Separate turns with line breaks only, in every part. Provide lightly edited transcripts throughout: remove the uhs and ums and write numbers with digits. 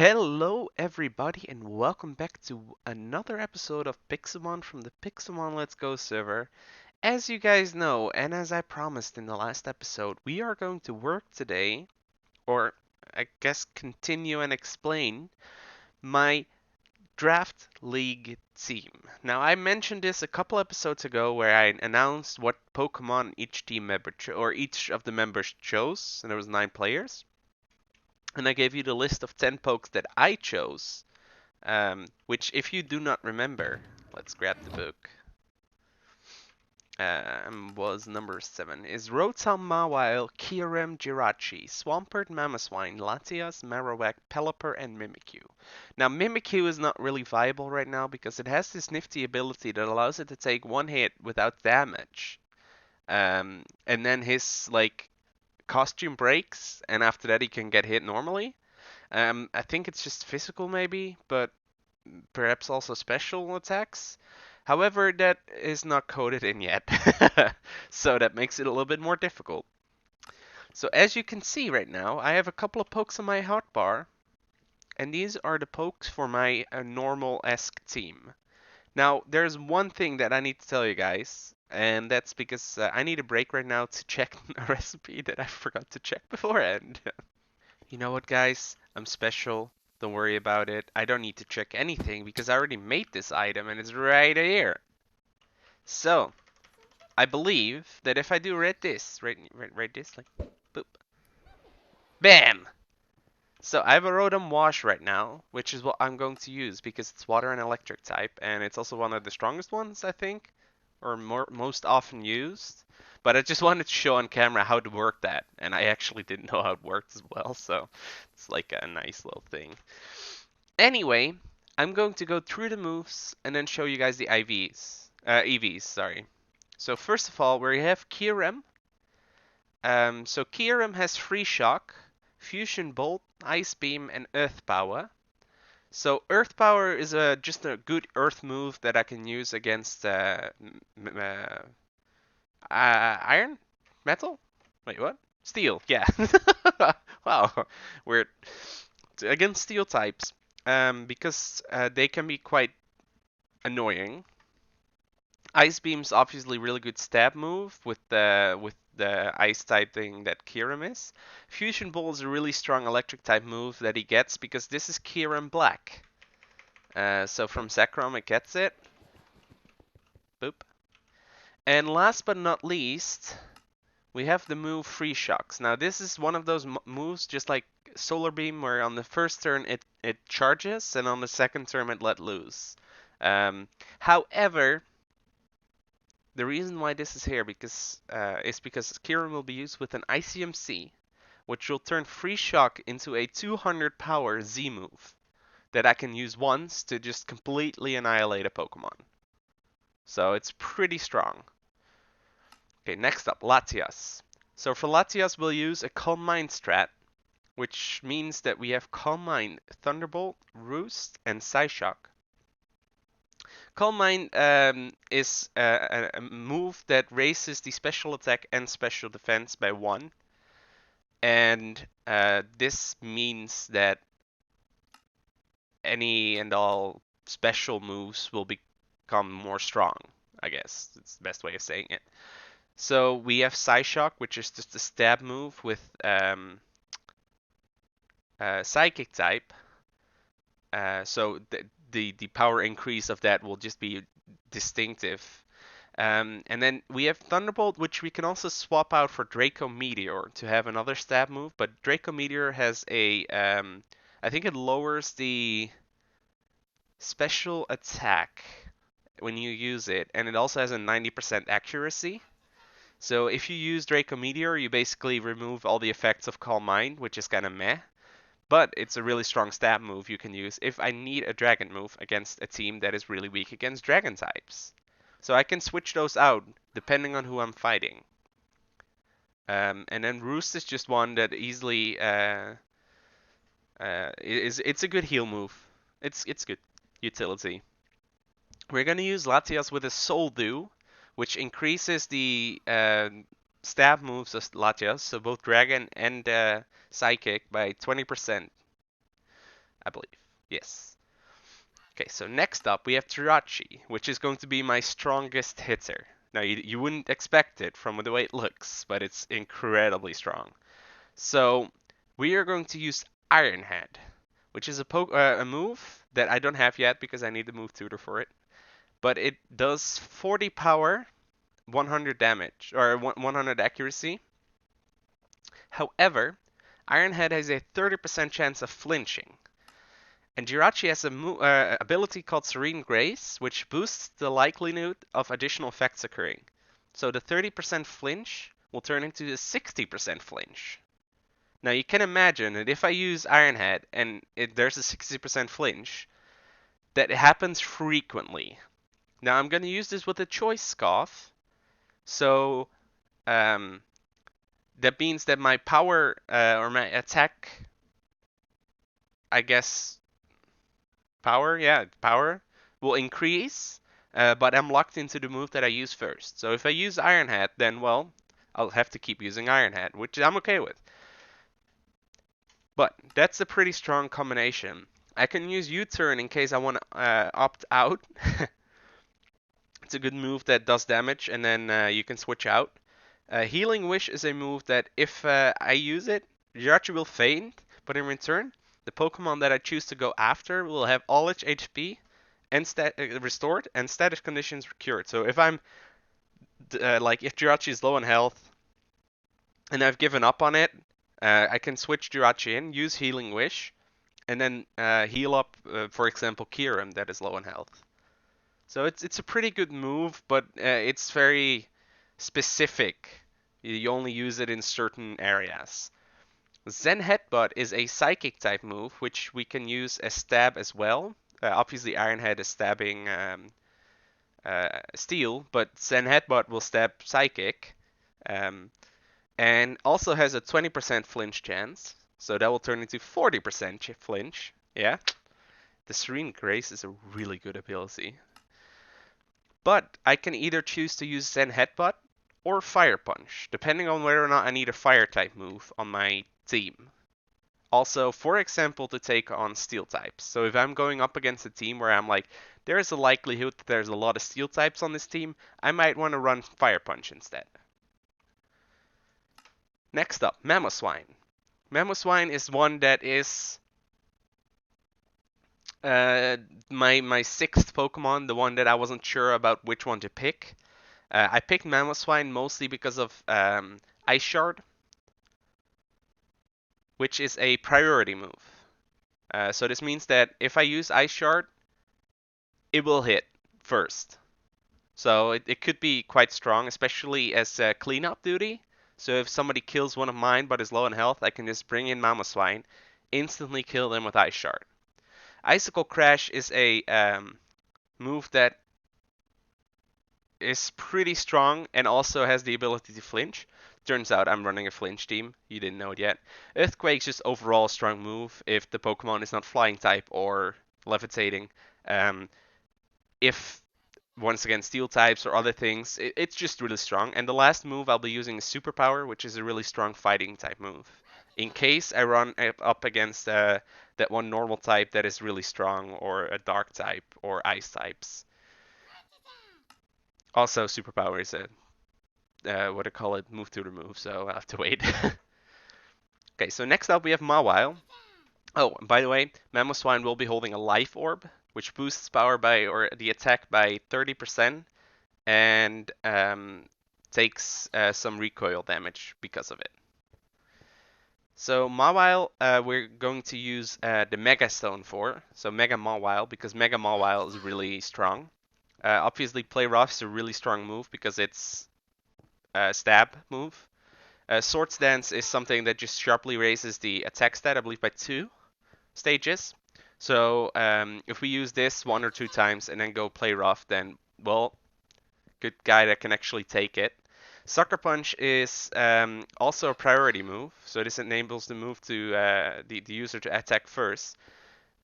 Hello, everybody, and welcome back to another episode of Pixelmon from the Pixelmon Let's Go server. As you guys know, and as I promised in the last episode, we are going to work today, or I guess continue and explain, my Draft League team. Now, I mentioned this a couple episodes ago where I announced what Pokemon each team member or each of the members chose, and there was 9 players. And I gave you the list of 10 pokes that I chose. Which, if you do not remember, let's grab the book. Was number 7. Is Rotom Mawile, Kyurem Jirachi, Swampert Mamoswine, Latias, Marowak, Pelipper, and Mimikyu. Now, Mimikyu is not really viable right now because it has this nifty ability that allows it to take one hit without damage. And then his, costume breaks, and after that he can get hit normally. I think it's just physical maybe, but perhaps also special attacks. However, that is not coded in yet, so that makes it a little bit more difficult. So as you can see right now, I have a couple of pokes on my hotbar, and these are the pokes for my normal-esque team. Now, there's one thing that I need to tell you guys, and that's because I need a break right now to check a recipe that I forgot to check beforehand. You know what, guys? I'm special. Don't worry about it. I don't need to check anything because I already made this item and it's right here. So, I believe that if I do right this, like, boop, bam! So I have a Rotom Wash right now, which is what I'm going to use because it's water and electric type, and it's also one of the strongest ones, I think, or most often used. But I just wanted to show on camera how to work that, and I actually didn't know how it worked as well, so it's like a nice little thing. Anyway, I'm going to go through the moves and then show you guys the EVs, sorry. So first of all, we have Kyurem. So Kyurem has Free Shock, Fusion Bolt, Ice Beam, and Earth Power. So Earth Power is just a good Earth move that I can use against Iron? Metal? Wait, what? Steel, yeah. Wow, weird. Against Steel types, because they can be quite annoying. Ice Beam's obviously really good stab move with the ice type thing that Kyurem is. Fusion Bolt is a really strong electric type move that he gets because this is Kyurem Black. So from Zekrom it gets it. Boop. And last but not least, we have the move Free Shocks. Now this is one of those moves just like Solar Beam where on the first turn it charges and on the second turn it let loose. However, the reason why this is here is because Kyurem will be used with an ICMC, which will turn Free Shock into a 200 power Z move that I can use once to just completely annihilate a Pokemon. So it's pretty strong. Okay, next up, Latias. So for Latias, we'll use a Calm Mind strat, which means that we have Calm Mind, Thunderbolt, Roost, and Psyshock. Calm Mind is a move that raises the special attack and special defense by 1. And this means that any and all special moves will become more strong, I guess. It's the best way of saying it. So we have Psyshock, which is just a stab move with Psychic type. So the power increase of that will just be distinctive. And then we have Thunderbolt, which we can also swap out for Draco Meteor to have another stab move. But Draco Meteor has I think it lowers the special attack when you use it, and it also has a 90% accuracy. So if you use Draco Meteor, you basically remove all the effects of Calm Mind, which is kind of meh. But it's a really strong stab move you can use if I need a dragon move against a team that is really weak against dragon types. So I can switch those out depending on who I'm fighting. And then Roost is just one that easily it's a good heal move. It's good utility. We're gonna use Latias with a Soul Dew, which increases the stab moves of Latias, so both Dragon and Psychic by 20%. I believe. Yes. Okay, so next up we have Jirachi, which is going to be my strongest hitter. Now, you wouldn't expect it from the way it looks, but it's incredibly strong. So, we are going to use Iron Head, which is a move that I don't have yet because I need the move tutor for it. But it does 40 power, 100 damage, or 100 accuracy. However, Iron Head has a 30% chance of flinching. And Jirachi has a ability called Serene Grace, which boosts the likelihood of additional effects occurring. So the 30% flinch will turn into a 60% flinch. Now you can imagine that if I use Iron Head and there's a 60% flinch, that it happens frequently. Now I'm going to use this with a Choice Scoff. So um, that means that my power or my attack, I guess, power will increase, but I'm locked into the move that I use first. So if I use Iron Head, then, well, I'll have to keep using Iron Head, which I'm okay with. But that's a pretty strong combination. I can use U-turn in case I want to opt out. It's a good move that does damage, and then you can switch out. Healing Wish is a move that if I use it, Jirachi will faint, but in return, the Pokemon that I choose to go after will have all its HP and restored and status conditions cured. So if I'm like if Jirachi is low on health and I've given up on it, I can switch Jirachi in, use Healing Wish, and then heal up, for example, Kyurem that is low on health. So it's a pretty good move, but it's very specific. You only use it in certain areas. Zen Headbutt is a psychic type move, which we can use as stab as well. Obviously, Iron Head is stabbing steel, but Zen Headbutt will stab psychic, and also has a 20% flinch chance. So that will turn into 40% flinch. Yeah, the Serene Grace is a really good ability. But I can either choose to use Zen Headbutt or Fire Punch, depending on whether or not I need a fire type move on my team. Also, for example, to take on steel types. So if I'm going up against a team where I'm like, there is a likelihood that there's a lot of steel types on this team, I might want to run Fire Punch instead. Next up, Mamoswine. Mamoswine is one that is my sixth Pokemon, the one that I wasn't sure about which one to pick. I picked Mamoswine mostly because of Ice Shard, which is a priority move. So this means that if I use Ice Shard, it will hit first. So it could be quite strong, especially as cleanup duty. So if somebody kills one of mine but is low in health, I can just bring in Mamoswine, instantly kill them with Ice Shard. Icicle Crash is a move that is pretty strong and also has the ability to flinch. Turns out I'm running a flinch team. You didn't know it yet. Earthquake's just overall a strong move if the Pokemon is not flying type or levitating. If once again steel types or other things, it's just really strong. And the last move I'll be using is Superpower, which is a really strong fighting type move. In case I run up against that one normal type that is really strong, or a dark type, or ice types. Also, Superpower is a what I call it, move to remove, so I'll have to wait. Okay, so next up we have Mawile. Oh, and by the way, Mamoswine will be holding a Life Orb, which boosts power by, or the attack by 30%, and takes some recoil damage because of it. So Mawile, we're going to use the Mega Stone for, so Mega Mawile, because Mega Mawile is really strong. Obviously, Play Rough is a really strong move because it's a stab move. Swords Dance is something that just sharply raises the attack stat, I believe, by 2 stages. So if we use this 1 or 2 times and then go Play Rough, then, well, good guy that can actually take it. Sucker Punch is also a priority move, so this enables the move to the user to attack first.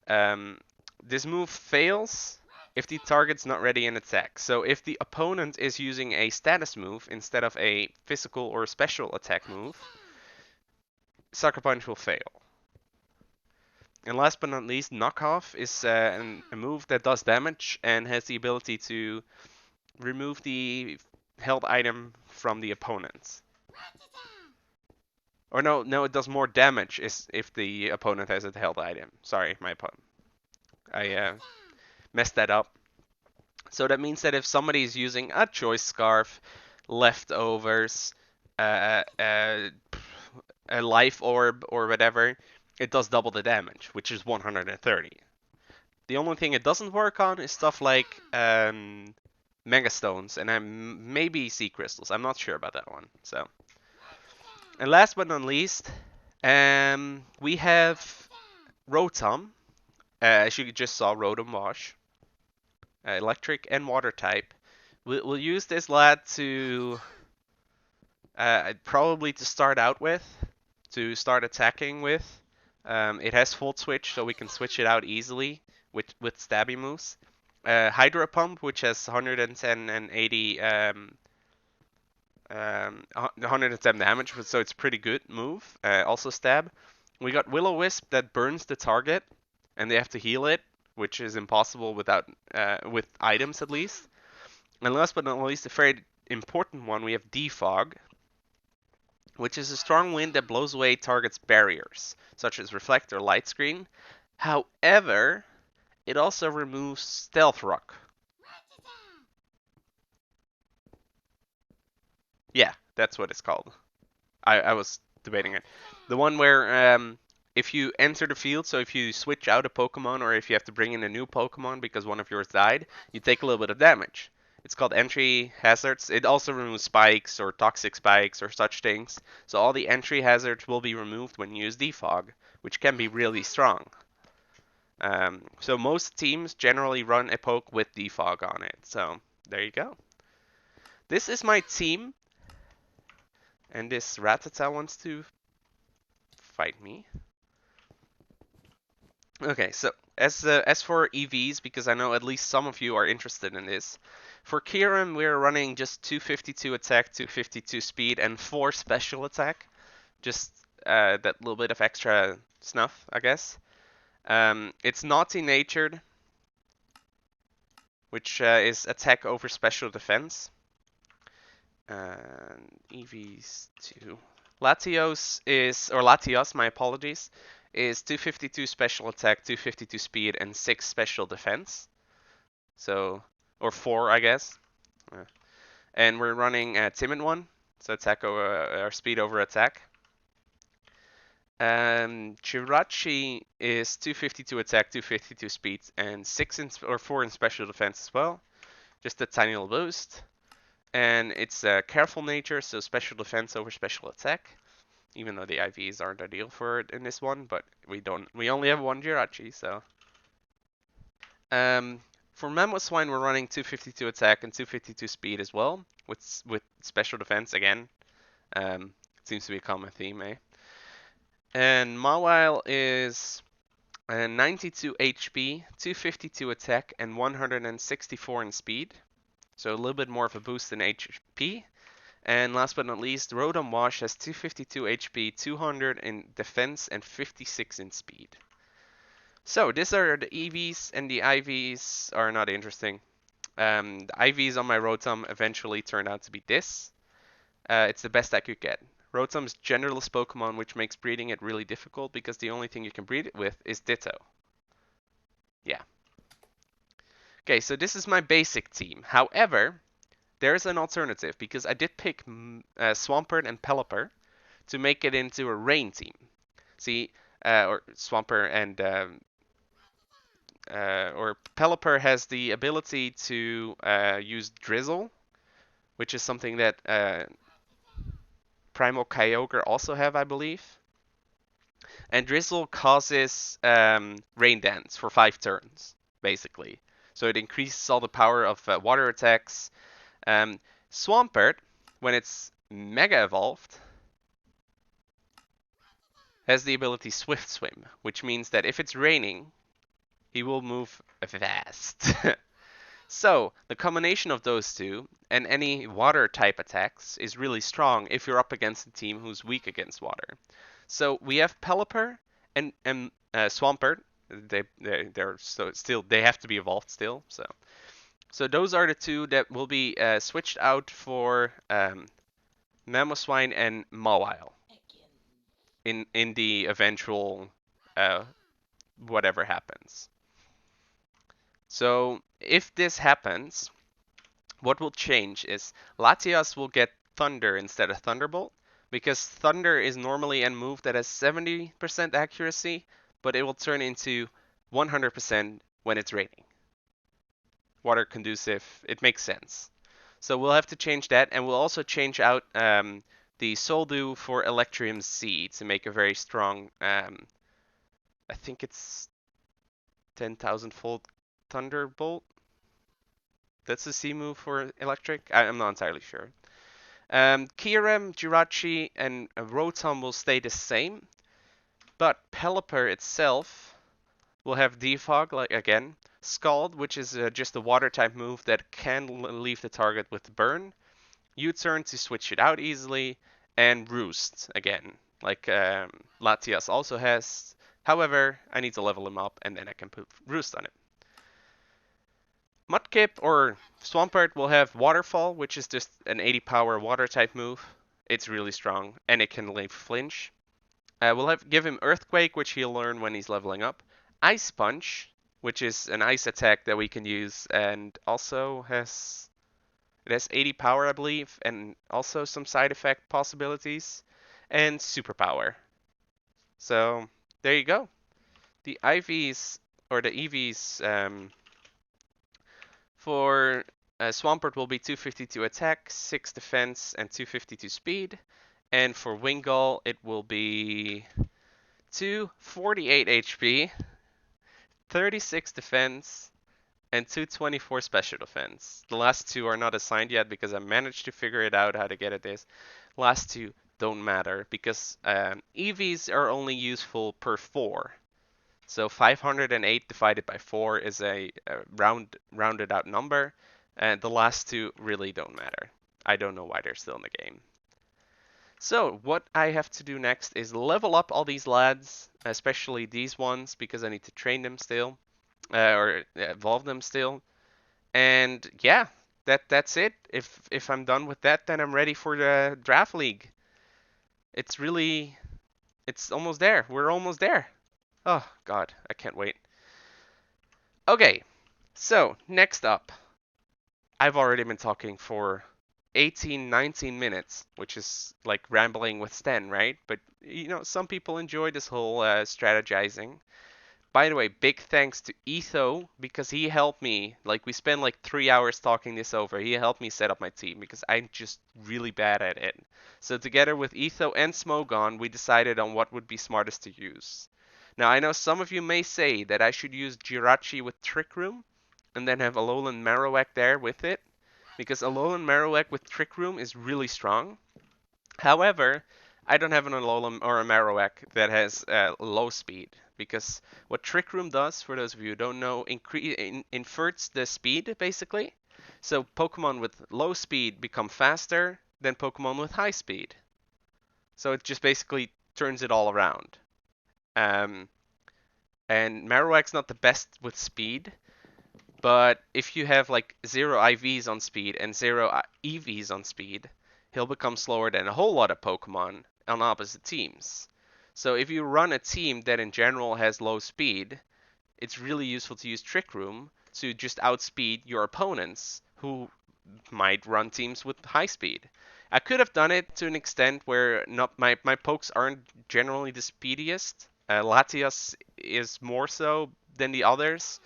This move fails if the target's not ready in attack. So if the opponent is using a status move instead of a physical or special attack move, Sucker Punch will fail. And last but not least, knockoff is a move that does damage and has the ability to remove the held item from the opponents. Or no, it does more damage if the opponent has a held item. Sorry, I messed that up. So that means that if somebody is using a choice scarf, leftovers, a life orb or whatever, it does double the damage, which is 130. The only thing it doesn't work on is stuff like Mega Stones and maybe Sea Crystals. I'm not sure about that one. So, and last but not least, we have Rotom. As you just saw, Rotom Wash, electric and water type. We'll use this lad to probably to start out with, to start attacking with. It has full switch, so we can switch it out easily with stabby moves. Hydro Pump, which has 110 and 80, 110 damage, so it's pretty good move. Also stab. We got Will-O-Wisp that burns the target, and they have to heal it, which is impossible without with items at least. And last but not least, a very important one, we have Defog, which is a strong wind that blows away target's barriers, such as Reflect or Light Screen. However, it also removes Stealth Rock. Yeah, that's what it's called. I was debating it. The one where if you enter the field, so if you switch out a Pokemon or if you have to bring in a new Pokemon because one of yours died, you take a little bit of damage. It's called entry hazards. It also removes spikes or toxic spikes or such things. So all the entry hazards will be removed when you use Defog, which can be really strong. So most teams generally run a poke with Defog on it. So there you go. This is my team. And this Rattata wants to fight me. Okay, so as for EVs, because I know at least some of you are interested in this, for Kyurem we're running just 252 attack, 252 speed, and 4 special attack. Just that little bit of extra snuff, I guess. It's naughty natured, which is attack over special defense. And EVs 2. Latios, my apologies, is 252 special attack, 252 speed, and 6 special defense. So, or 4, I guess. And we're running a timid one, so attack over or speed over attack. Jirachi is 252 attack, 252 speed, and 4 in special defense as well. Just a tiny little boost. And it's a careful nature, so special defense over special attack. Even though the IVs aren't ideal for it in this one, but we only have one Jirachi, so. For Mamoswine, we're running 252 attack and 252 speed as well, with special defense again. Seems to be a common theme, eh? And Mawile is 92 HP, 252 attack, and 164 in speed. So a little bit more of a boost in HP. And last but not least, Rotom Wash has 252 HP, 200 in defense, and 56 in speed. So these are the EVs, and the IVs are not interesting. The IVs on my Rotom eventually turned out to be this. It's the best I could get. Rotom's genderless Pokemon, which makes breeding it really difficult because the only thing you can breed it with is Ditto. Yeah. Okay, so this is my basic team. However, there's an alternative because I did pick Swampert and Pelipper to make it into a rain team. See, or Swampert and or Pelipper has the ability to use Drizzle, which is something that Primal Kyogre also have, I believe. And Drizzle causes Rain Dance for 5 turns, basically. So it increases all the power of water attacks. Swampert, when it's Mega Evolved, has the ability Swift Swim, which means that if it's raining, he will move fast. So, the combination of those two, and any water type attacks, is really strong if you're up against a team who's weak against water. So, we have Pelipper, and Swampert. They're so still they have to be evolved still. So those are the two that will be switched out for Mamoswine and Mawile in the eventual uh, whatever happens. So if this happens, what will change is Latias will get Thunder instead of Thunderbolt, because Thunder is normally a move that has 70% accuracy, but it will turn into 100% when it's raining. Water conducive, it makes sense. So we'll have to change that, and we'll also change out the Soldew for Electrium C to make a very strong, I think it's 10,000 fold Thunderbolt. That's the C move for electric. I'm not entirely sure. Kyurem, Jirachi, and Rotom will stay the same, but Pelipper itself will have Defog, like again. Scald, which is just a water type move that can leave the target with burn. U-turn to switch it out easily, and Roost again, like Latias also has. However, I need to level him up, and then I can put Roost on it. Mudkip or Swampert will have Waterfall, which is just an 80 power water type move. It's really strong, and it can leave flinch. We'll give him Earthquake, which he'll learn when he's leveling up. Ice Punch, which is an ice attack that we can use, and also has 80 power, I believe, and also some side effect possibilities, and Superpower. So there you go. The IVs or the EVs for Swampert will be 252 attack, 6 defense, and 252 speed. And for Wingull, it will be 248 HP, 36 defense, and 224 special defense. The last two are not assigned yet because I managed to figure it out how to get it this. Last two don't matter because EVs are only useful per 4. So 508 divided by 4 is a rounded out number, and the last two really don't matter. I don't know why they're still in the game. So what I have to do next is level up all these lads, especially these ones, because I need to train them still, or evolve them still. And yeah, that's it. If I'm done with that, then I'm ready for the draft league. It's almost there. We're almost there. Oh God, I can't wait. Okay, so next up, I've already been talking for 18, 19 minutes, which is like rambling with Sten, right? But you know, some people enjoy this whole strategizing. By the way, big thanks to Etho because he helped me. Like we spent like 3 hours talking this over. He helped me set up my team because I'm just really bad at it. So together with Etho and Smogon, we decided on what would be smartest to use. Now I know some of you may say that I should use Jirachi with Trick Room and then have Alolan Marowak there with it because Alolan Marowak with Trick Room is really strong. However, I don't have an Alolan or a Marowak that has low speed because what Trick Room does, for those of you who don't know, inverts the speed basically. So Pokemon with low speed become faster than Pokemon with high speed. So it just basically turns it all around. Um, and Marowak's not the best with speed, but if you have like 0 IVs on speed and 0 EVs on speed, he'll become slower than a whole lot of Pokemon on opposite teams. So if you run a team that in general has low speed, it's really useful to use Trick Room to just outspeed your opponents who might run teams with high speed. I could have done it to an extent where not my pokes aren't generally the speediest. Latias is more so than the others,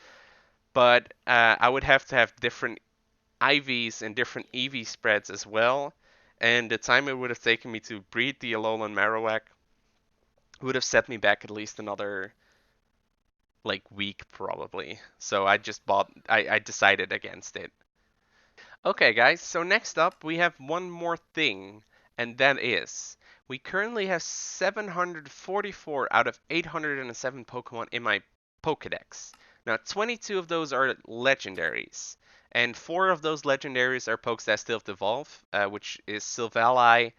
but I would have to have different IVs and different EV spreads as well. And the time it would have taken me to breed the Alolan Marowak would have set me back at least another like week probably. So I decided against it. Okay guys, so next up we have one more thing, and that is we currently have 744 out of 807 Pokemon in my Pokedex. Now 22 of those are legendaries, and 4 of those legendaries are pokes that still have to evolve, which is Silvally,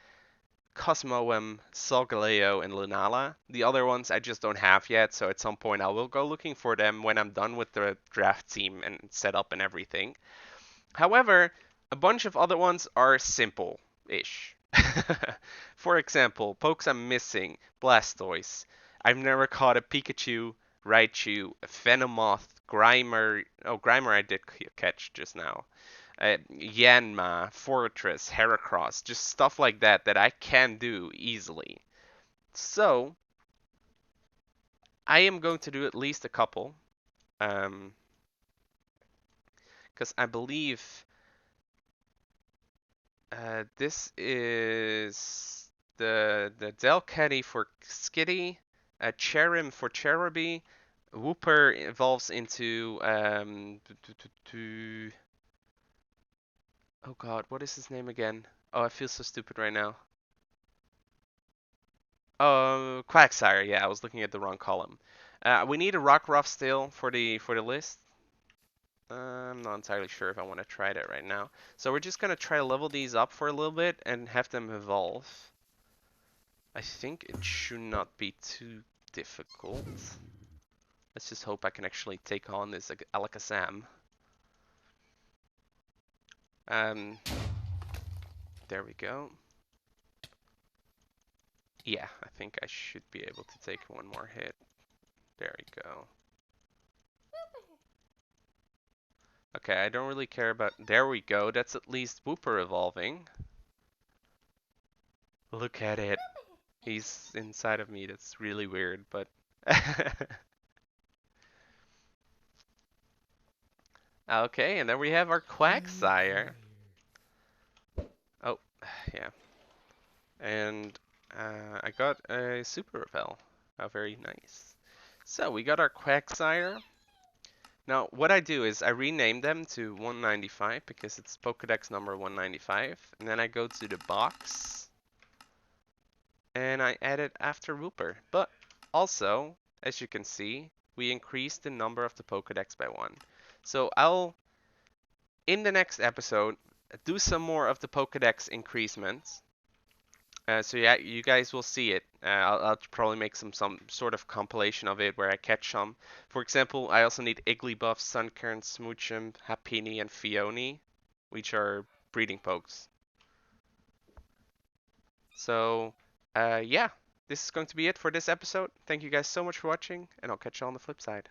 Cosmoem, Solgaleo, and Lunala. The other ones I just don't have yet, so at some point I will go looking for them when I'm done with the draft team and setup and everything. However, a bunch of other ones are simple-ish. For example, pokes I'm missing, Blastoise. I've never caught a Pikachu, Raichu, Venomoth, Grimer. Oh, Grimer I did catch just now. Yanma, Fortress, Heracross, just stuff like that that I can do easily. So, I am going to do at least a couple, because I believe this is the Delcatty for Skitty, Cherim for Cherubi, Wooper evolves into oh god, what is his name again? Oh, I feel so stupid right now. Oh, Quagsire. Yeah, I was looking at the wrong column. We need a Rockruff still for the list. I'm not entirely sure if I want to try that right now. So we're just gonna try to level these up for a little bit and have them evolve. I think it should not be too difficult. Let's just hope I can actually take on this Alakazam. Um, there we go. Yeah, I think I should be able to take one more hit. There we go. Okay, I don't really care about... There we go, that's at least Wooper evolving. Look at it. He's inside of me, that's really weird, but... Okay, and then we have our Quagsire. Oh, yeah. And I got a Super Repel. Oh, very nice. So we got our Quagsire. Now, what I do is I rename them to 195 because it's Pokedex number 195. And then I go to the box and I add it after Wooper. But also, as you can see, we increased the number of the Pokedex by 1. So I'll, in the next episode, do some more of the Pokedex increasements. So yeah, you guys will see it. I'll probably make some sort of compilation of it where I catch some. For example, I also need Igglybuff, Sunkern, Smoochum, Happiny, and Fione, which are breeding pokes. So yeah, this is going to be it for this episode. Thank you guys so much for watching, and I'll catch you on the flip side.